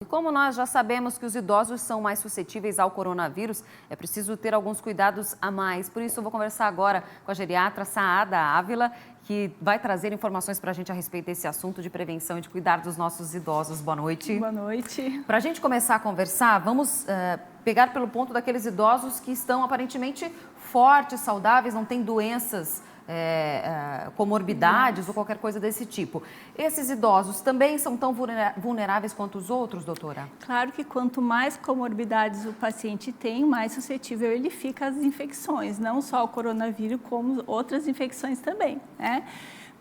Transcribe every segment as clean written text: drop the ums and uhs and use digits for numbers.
E como nós já sabemos que os idosos são mais suscetíveis ao coronavírus, é preciso ter alguns cuidados a mais. Por isso, eu vou conversar agora com a geriatra Saada Ávila, que vai trazer informações para a gente a respeito desse assunto de prevenção e de cuidar dos nossos idosos. Boa noite. Boa noite. Para a gente começar a conversar, vamos pegar pelo ponto daqueles idosos que estão aparentemente fortes, saudáveis, não têm doenças, comorbidades ou qualquer coisa desse tipo. Esses idosos também são tão vulneráveis quanto os outros, doutora? Claro que quanto mais comorbidades o paciente tem, mais suscetível ele fica às infecções, não só ao coronavírus, como outras infecções também, né?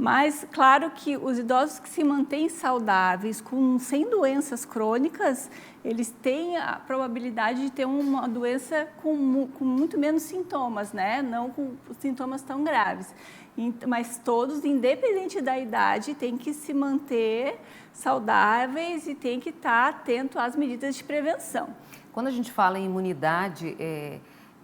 Mas, claro que os idosos que se mantêm saudáveis, sem doenças crônicas, eles têm a probabilidade de ter uma doença com muito menos sintomas, né? Não com sintomas tão graves. Mas todos, independente da idade, têm que se manter saudáveis e têm que estar atento às medidas de prevenção. Quando a gente fala em imunidade,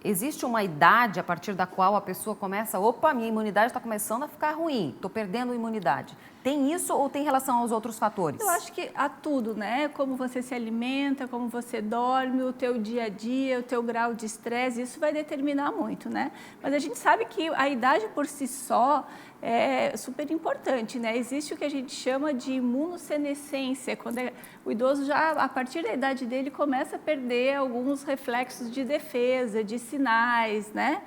existe uma idade a partir da qual a pessoa começa, opa, minha imunidade está começando a ficar ruim, estou perdendo a imunidade. Tem isso ou tem relação aos outros fatores? Eu acho que há tudo, né? Como você se alimenta, como você dorme, o teu dia a dia, o teu grau de estresse, isso vai determinar muito, né? Mas a gente sabe que a idade por si só é super importante, né? Existe o que a gente chama de imunossenescência, quando o idoso já, a partir da idade dele, começa a perder alguns reflexos de defesa, de sinais, né?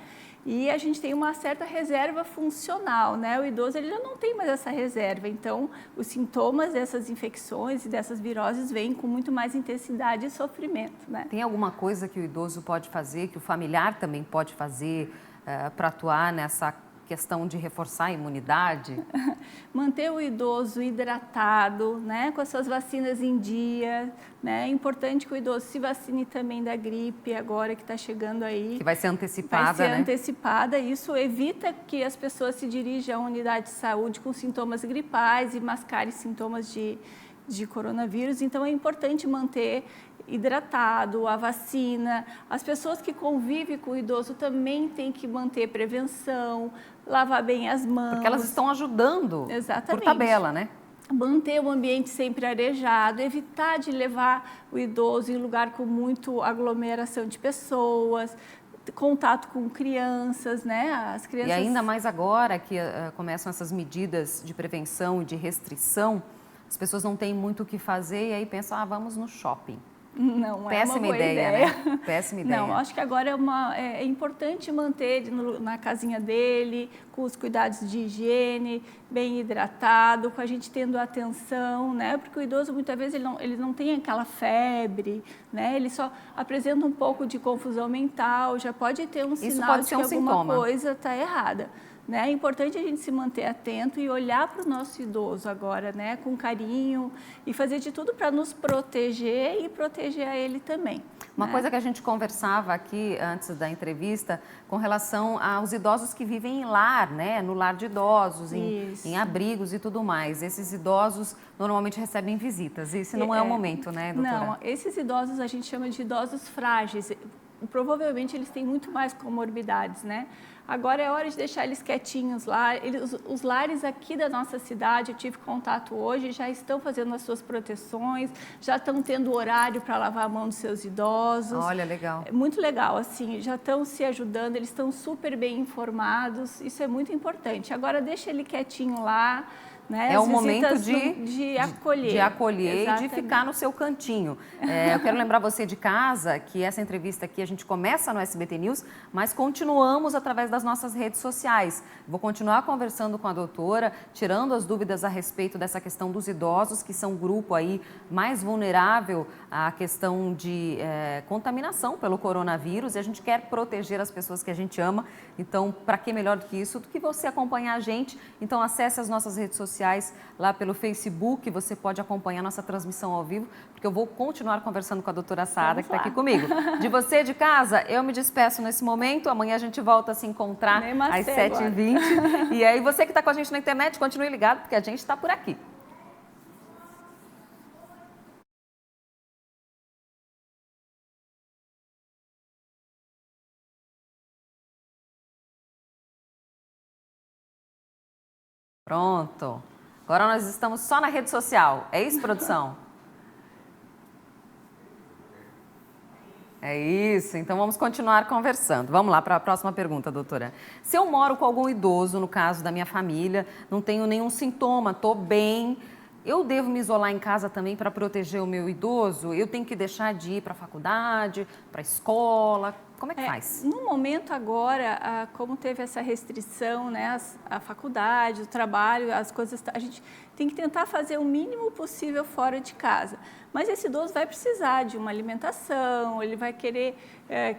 E a gente tem uma certa reserva funcional, né? O idoso ele já não tem mais essa reserva, então os sintomas dessas infecções e dessas viroses vêm com muito mais intensidade e sofrimento, né? Tem alguma coisa que o idoso pode fazer, que o familiar também pode fazer para atuar nessa questão de reforçar a imunidade? Manter o idoso hidratado, né, com as suas vacinas em dia, né? É importante que o idoso se vacine também da gripe agora que está chegando aí. Que vai ser antecipada, Vai ser né? antecipada. Isso evita que as pessoas se dirijam à unidade de saúde com sintomas gripais e mascarem sintomas de coronavírus. Então, é importante manter hidratado, a vacina. As pessoas que convivem com o idoso também têm que manter prevenção, lavar bem as mãos. Porque elas estão ajudando. Exatamente. Por tabela, né? Manter o ambiente sempre arejado, evitar de levar o idoso em lugar com muito aglomeração de pessoas, contato com crianças, né? As crianças... E ainda mais agora que começam essas medidas de prevenção e de restrição, as pessoas não têm muito o que fazer e aí pensam, vamos no shopping. Não é uma boa ideia, né? Péssima ideia. Não, acho que agora é importante manter ele na casinha dele, com os cuidados de higiene, bem hidratado, com a gente tendo atenção, né? Porque o idoso muitas vezes ele não tem aquela febre, né? Ele só apresenta um pouco de confusão mental, já pode ter um sinal de que alguma coisa está errada. Né? É importante a gente se manter atento e olhar para o nosso idoso agora, né? Com carinho e fazer de tudo para nos proteger e proteger a ele também. Uma coisa que a gente conversava aqui antes da entrevista com relação aos idosos que vivem em lar, né? No lar de idosos, em abrigos e tudo mais. Esses idosos normalmente recebem visitas. Esse não é o momento, né, doutora? Não, esses idosos a gente chama de idosos frágeis. Provavelmente eles têm muito mais comorbidades, né? Agora é hora de deixar eles quietinhos lá. Os lares aqui da nossa cidade, eu tive contato hoje, já estão fazendo as suas proteções, já estão tendo horário para lavar a mão dos seus idosos. Olha, legal. É muito legal, assim, já estão se ajudando, eles estão super bem informados, isso é muito importante. Agora deixa ele quietinho lá. Né? É o momento de acolher. De acolher e de ficar no seu cantinho. Eu quero lembrar você de casa que essa entrevista aqui a gente começa no SBT News, mas continuamos através das nossas redes sociais. Vou continuar conversando com a doutora, tirando as dúvidas a respeito dessa questão dos idosos, que são o grupo aí mais vulnerável à questão de contaminação pelo coronavírus, e a gente quer proteger as pessoas que a gente ama. Então, para que melhor do que isso, do que você acompanhar a gente? Então, acesse as nossas redes sociais lá pelo Facebook, você pode acompanhar nossa transmissão ao vivo, porque eu vou continuar conversando com a doutora Saada, que está aqui comigo. De você de casa, eu me despeço nesse momento, amanhã a gente volta a se encontrar às 7h20. E aí você que está com a gente na internet, continue ligado, porque a gente está por aqui. Pronto. Agora nós estamos só na rede social. É isso, produção? É isso, então vamos continuar conversando. Vamos lá para a próxima pergunta, doutora. Se eu moro com algum idoso, no caso da minha família, não tenho nenhum sintoma, estou bem, eu devo me isolar em casa também para proteger o meu idoso? Eu tenho que deixar de ir para a faculdade, para a escola? Como é que faz? No momento agora, como teve essa restrição, né, a faculdade, o trabalho, as coisas, a gente tem que tentar fazer o mínimo possível fora de casa. Mas esse idoso vai precisar de uma alimentação, ele vai querer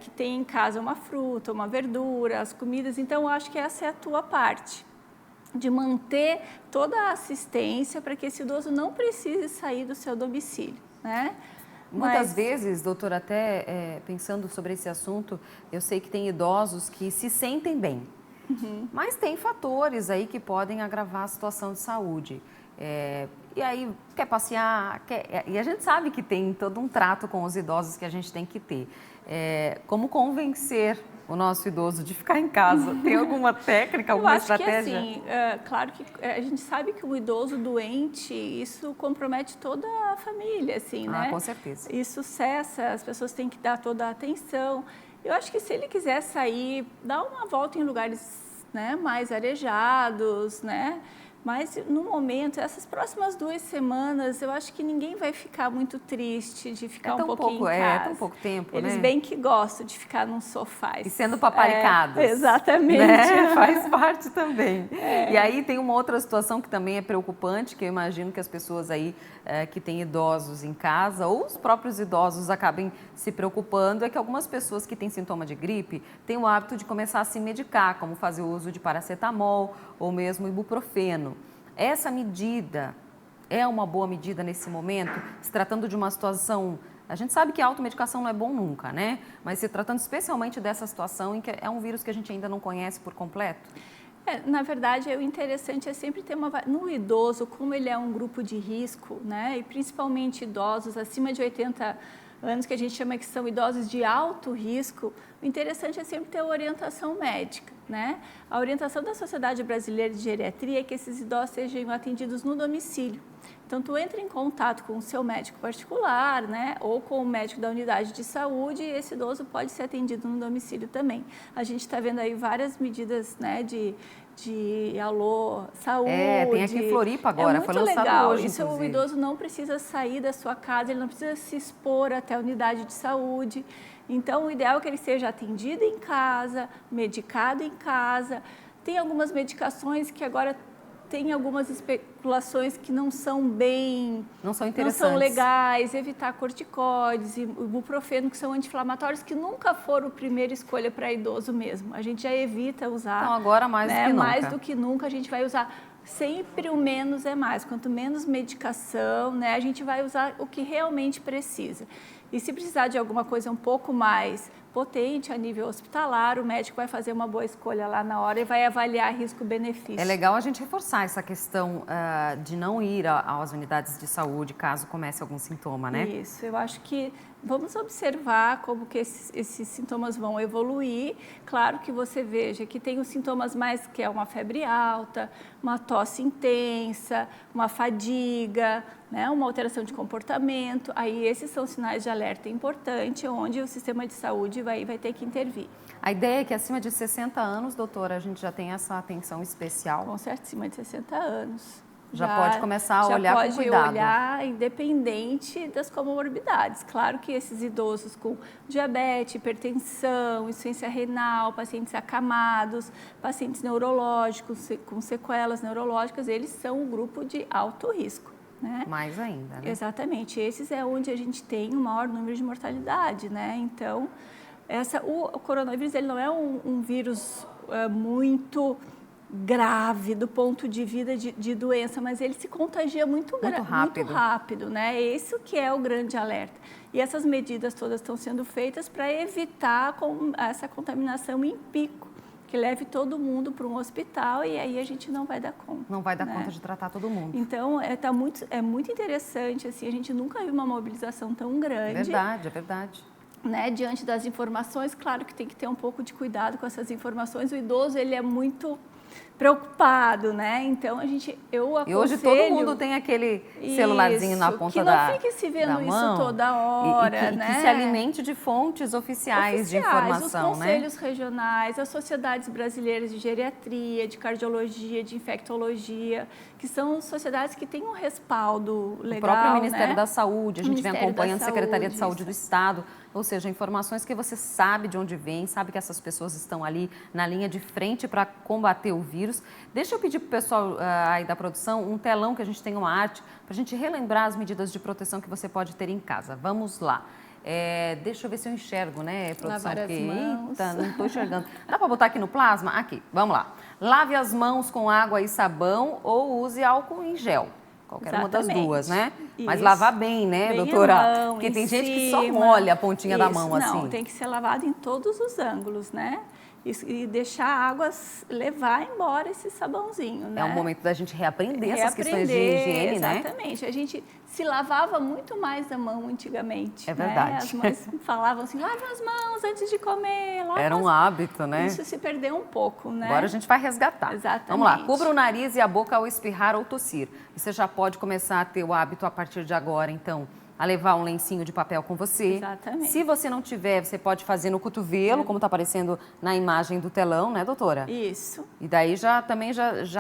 que tenha em casa uma fruta, uma verdura, as comidas. Então, eu acho que essa é a tua parte, de manter toda a assistência para que esse idoso não precise sair do seu domicílio, né? Muitas vezes, doutora, até pensando sobre esse assunto, eu sei que tem idosos que se sentem bem, mas tem fatores aí que podem agravar a situação de saúde. E aí, quer passear, e a gente sabe que tem todo um trato com os idosos que a gente tem que ter. Como convencer o nosso idoso de ficar em casa? Tem alguma técnica, alguma estratégia? Eu acho que assim, claro que a gente sabe que o idoso doente, isso compromete toda a família, assim, né? Com certeza. Isso cessa, as pessoas têm que dar toda a atenção. Eu acho que se ele quiser sair, dar uma volta em lugares, né, mais arejados, né? Mas, no momento, essas próximas 2 semanas, eu acho que ninguém vai ficar muito triste de ficar um pouquinho em casa. É tão pouco tempo, Eles né? bem que gostam de ficar num sofá. E sendo paparicados. Exatamente. Né? Faz parte também. E aí tem uma outra situação que também é preocupante, que eu imagino que as pessoas aí que têm idosos em casa, ou os próprios idosos acabem se preocupando, é que algumas pessoas que têm sintoma de gripe têm o hábito de começar a se medicar, como fazer uso de paracetamol ou mesmo ibuprofeno. Essa medida é uma boa medida nesse momento, se tratando de uma situação... A gente sabe que a automedicação não é bom nunca, né? Mas se tratando especialmente dessa situação em que é um vírus que a gente ainda não conhece por completo. Na verdade, o interessante é sempre ter no idoso, como ele é um grupo de risco, né? E principalmente idosos acima de 80 anos, que a gente chama que são idosos de alto risco, o interessante é sempre ter orientação médica, né? A orientação da Sociedade Brasileira de Geriatria é que esses idosos sejam atendidos no domicílio. Então, tu entra em contato com o seu médico particular, né? Ou com o médico da unidade de saúde, e esse idoso pode ser atendido no domicílio também. A gente está vendo aí várias medidas, né, de alô, saúde. Tem aqui em Floripa agora, foi lançado legal. hoje, Isso, inclusive. o idoso não precisa sair da sua casa, ele não precisa se expor até a unidade de saúde. Então, o ideal é que ele seja atendido em casa, medicado em casa. Tem algumas medicações que agora tem algumas especulações que não são bem... Não são interessantes. Não são legais, evitar corticóides e ibuprofeno, que são anti-inflamatórios, que nunca foram a primeira escolha para idoso mesmo. A gente já evita usar. Então, agora mais do que nunca. Mais do que nunca a gente vai usar. Sempre o menos é mais. Quanto menos medicação, né, a gente vai usar o que realmente precisa. E se precisar de alguma coisa um pouco mais potente a nível hospitalar, o médico vai fazer uma boa escolha lá na hora e vai avaliar risco-benefício. É legal a gente reforçar essa questão de não ir às unidades de saúde caso comece algum sintoma, né? Isso, eu acho que vamos observar como que esses sintomas vão evoluir. Claro que você veja que tem os sintomas mais, que é uma febre alta, uma tosse intensa, uma fadiga, né, uma alteração de comportamento. Aí esses são sinais de alerta importante, onde o sistema de saúde vai ter que intervir. A ideia é que acima de 60 anos, doutora, a gente já tem essa atenção especial. Com certeza, acima de 60 anos. Já pode começar a olhar com cuidado. Já pode olhar independente das comorbidades. Claro que esses idosos com diabetes, hipertensão, insuficiência renal, pacientes acamados, pacientes neurológicos, com sequelas neurológicas, eles são um grupo de alto risco. Né? Mais ainda, né? Exatamente. Esses é onde a gente tem o maior número de mortalidade, né? Então, o coronavírus ele não é um vírus muito grave do ponto de vista de doença, mas ele se contagia muito rápido, né? Esse que é o grande alerta. E essas medidas todas estão sendo feitas para evitar essa contaminação em pico, que leve todo mundo para um hospital e aí a gente não vai dar conta. Não vai dar conta de tratar todo mundo. Então, é muito interessante, assim, a gente nunca viu uma mobilização tão grande. É verdade. Né, diante das informações, claro que tem que ter um pouco de cuidado com essas informações. O idoso, ele é muito preocupado, né? Então eu aconselho... E hoje todo mundo tem aquele celularzinho na ponta da mão. Que não fique se vendo isso toda hora, né? Que se alimente de fontes oficiais de informação, os conselhos regionais, as sociedades brasileiras de geriatria, de cardiologia, de infectologia, que são sociedades que têm um respaldo legal, o próprio Ministério da Saúde, a gente vem Ministério acompanhando a Secretaria de Saúde isso. do Estado, ou seja, informações que você sabe de onde vem, sabe que essas pessoas estão ali na linha de frente para combater o vírus. Deixa eu pedir para o pessoal aí da produção um telão que a gente tenha uma arte para a gente relembrar as medidas de proteção que você pode ter em casa. Vamos lá. Deixa eu ver se eu enxergo, né, produção? Lavar as mãos. Eita, não estou enxergando. Dá para botar aqui no plasma? Aqui, vamos lá. Lave as mãos com água e sabão ou use álcool em gel. Qualquer uma das duas, né? Isso. Mas lavar bem, né, bem doutora? Mão, porque tem gente que cima. só molha a pontinha da mão assim. Não, tem que ser lavado em todos os ângulos, né? E deixar a água levar embora esse sabãozinho, né? É o momento da gente reaprender essas questões de higiene, exatamente. né? Exatamente. A gente se lavava muito mais a mão antigamente. É verdade. Né? As mães falavam assim, lava as mãos antes de comer. Era um hábito, né? Isso se perdeu um pouco, né? Agora a gente vai resgatar. Exatamente. Vamos lá, cubra o nariz e a boca ao espirrar ou tossir. Você já pode começar a ter o hábito a partir de agora, então, a levar um lencinho de papel com você. Exatamente. Se você não tiver, você pode fazer no cotovelo, como está aparecendo na imagem do telão, né, doutora? Isso. E daí já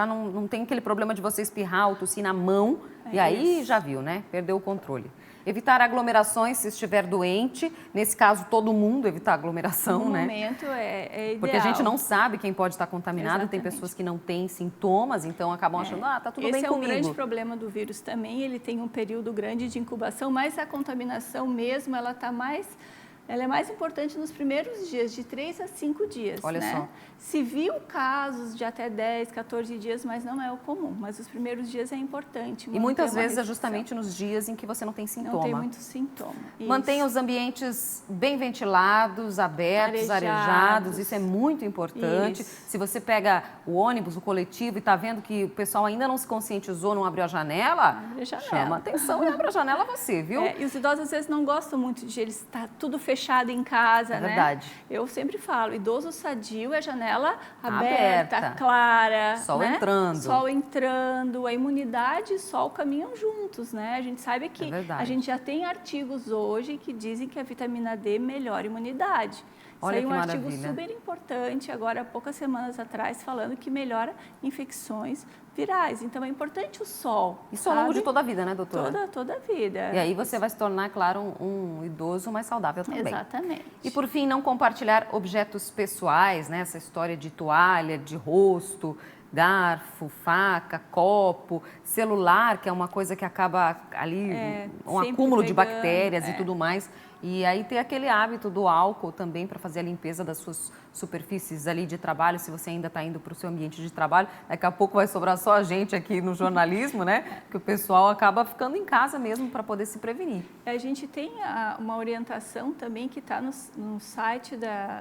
não tem aquele problema de você espirrar ou tossir na mão. E aí já viu, né? Perdeu o controle. Evitar aglomerações se estiver doente. Nesse caso, todo mundo evitar aglomeração, No né? momento é ideal. Porque a gente não sabe quem pode estar contaminado. Exatamente. Tem pessoas que não têm sintomas, então acabam achando, tá tudo bem Esse é comigo. o grande problema do vírus também. Ele tem um período grande de incubação, mas a contaminação mesmo, ela é mais importante nos primeiros dias, de 3 a 5 dias. Olha né? só. Se viu casos de até 10, 14 dias, mas não é o comum. Mas os primeiros dias é importante. E muitas vezes é restrição. justamente nos dias em que você não tem sintoma. Não tem muito sintoma. Mantenha os ambientes bem ventilados, abertos, arejados. Isso é muito importante. Isso. Se você pega o ônibus, o coletivo e está vendo que o pessoal ainda não se conscientizou, não abriu a janela, chama atenção e abre a janela você, viu? E os idosos às vezes não gostam muito de eles estar tudo fechado em casa, É né? verdade. Eu sempre falo, idoso sadio é janela aberta, clara. Sol né? entrando. Sol entrando, a imunidade e sol caminham juntos, né? A gente sabe que a gente já tem artigos hoje que dizem que a vitamina D melhora a imunidade. Olha Saiu que um artigo maravilha. super importante agora há poucas semanas atrás falando que melhora infecções virais. Então é importante o sol. Isso ao longo de toda a vida, né, doutora? Toda a vida. E aí você vai se tornar, claro, um idoso mais saudável também. Exatamente. E por fim, não compartilhar objetos pessoais, né? Essa história de toalha, de rosto, garfo, faca, copo, celular, que é uma coisa que acaba ali, um acúmulo de bactérias e tudo mais. E aí ter aquele hábito do álcool também para fazer a limpeza das suas superfícies ali de trabalho, se você ainda está indo para o seu ambiente de trabalho. Daqui a pouco vai sobrar só a gente aqui no jornalismo, né? Que o pessoal acaba ficando em casa mesmo para poder se prevenir. A gente tem uma orientação também que está no site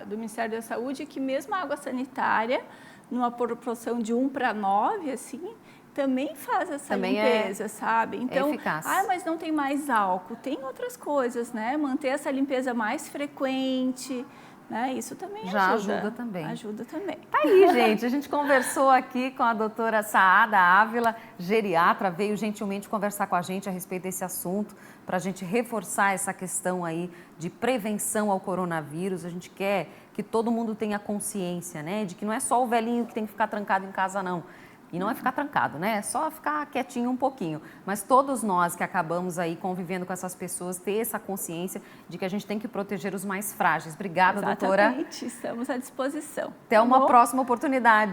do Ministério da Saúde, que mesmo a água sanitária, numa proporção de 1:9, assim, também faz essa limpeza, sabe? Então, eficaz. Mas não tem mais álcool. Tem outras coisas, né? Manter essa limpeza mais frequente, né? Isso também já ajuda também. Ajuda também. Tá aí, gente. A gente conversou aqui com a doutora Saada Ávila, geriatra, veio gentilmente conversar com a gente a respeito desse assunto, para a gente reforçar essa questão aí de prevenção ao coronavírus. A gente quer que todo mundo tenha consciência, né? De que não é só o velhinho que tem que ficar trancado em casa, não. E não é ficar trancado, né? É só ficar quietinho um pouquinho. Mas todos nós que acabamos aí convivendo com essas pessoas, ter essa consciência de que a gente tem que proteger os mais frágeis. Obrigada, doutora. Exatamente. Estamos à disposição. Até uma próxima oportunidade.